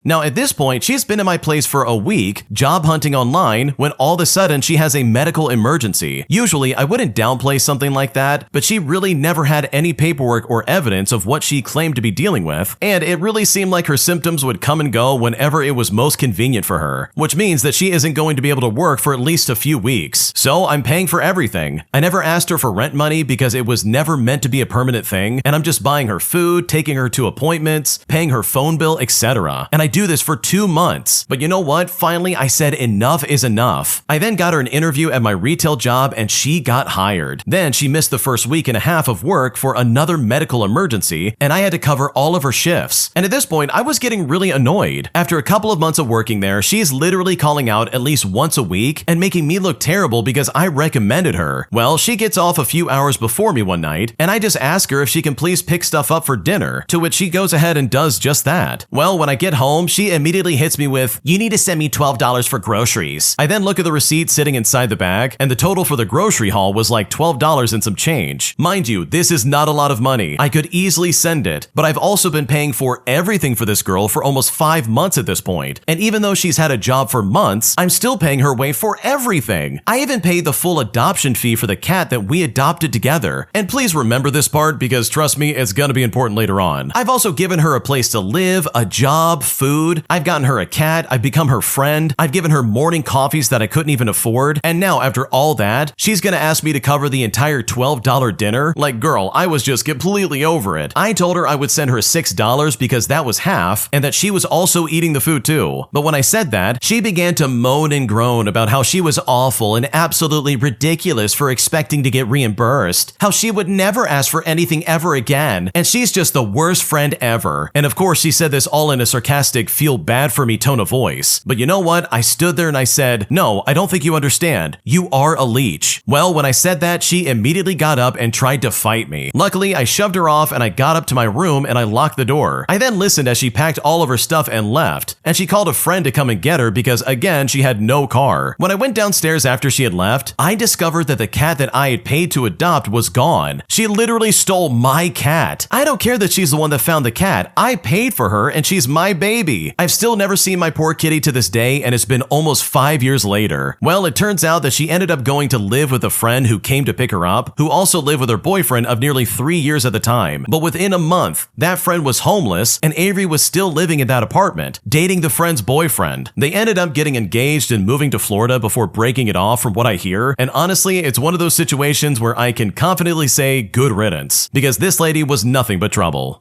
Now at this point, she's been in my place for a week, job hunting online, when all of a sudden she has a medical emergency. Usually I wouldn't downplay something like that, but she really never had any paperwork or evidence of what she claimed to be dealing with, and it really seemed like her symptoms would come and go whenever it was most convenient for her, which means that she isn't going to be able to work for at least a few weeks. So I'm paying for everything. I never asked her for rent money because it was never meant to be a permanent thing, and I'm just buying her food, taking her to appointments, paying her phone bill, etc. And I do this for 2 months. But you know what? Finally, I said enough is enough. I then got her an interview at my retail job and she got hired. Then she missed the first week and a half of work for another medical emergency, and I had to cover all of her shifts. And at this point, I was getting really annoyed. After a couple of months of working there, she's literally calling out at least once a week and making me look terrible because I recommended her. Well, she gets off a few hours before me one night, and I just ask her if she can please pick stuff up for dinner, to which she goes ahead and does just that. Well, when I get home, she immediately hits me with, "You need to send me $12 for groceries." I then look at the receipt sitting inside the bag, and the total for the grocery haul was like $12 and some change. Mind you, this is not a lot of money. I could easily send it, but I've also been paying for everything for this girl for almost 5 months at this point. And even though she's had a job for months, I'm still paying her way for everything. I even paid the full adoption fee for the cat that we adopted together. And please remember this part because trust me, it's gonna be important later on. I've also given her a place to live, a job, food. I've gotten her a cat, I've become her friend, I've given her morning coffees that I couldn't even afford, and now after all that, she's gonna ask me to cover the entire $12 dinner? Like girl, I was just completely over it. I told her I would send her $6 because that was half, and that she was also eating the food too. But when I said that, she began to moan and groan about how she was awful and absolutely ridiculous for expecting to get reimbursed, how she would never ask for anything ever again, and she's just the worst friend ever. And of course, she said this all in a sarcastic feel bad for me tone of voice. But you know what? I stood there and I said, "No, I don't think you understand. You are a leech." Well, when I said that, she immediately got up and tried to fight me. Luckily, I shoved her off and I got up to my room and I locked the door. I then listened as she packed all of her stuff and left, and she called a friend to come and get her because again, she had no car. When I went downstairs after she had left, I discovered that the cat that I had paid to adopt was gone. She literally stole my cat. I don't care that she's the one that found the cat. I paid for her and she's my baby. I've still never seen my poor kitty to this day, and it's been almost 5 years later. Well, it turns out that she ended up going to live with a friend who came to pick her up, who also lived with her boyfriend of nearly 3 years at the time. But within a month, that friend was homeless and Avery was still living in that apartment, dating the friend's boyfriend. They ended up getting engaged and moving to Florida before breaking it off from what I hear, and honestly, it's one of those situations where I can confidently say good riddance, because this lady was nothing but trouble.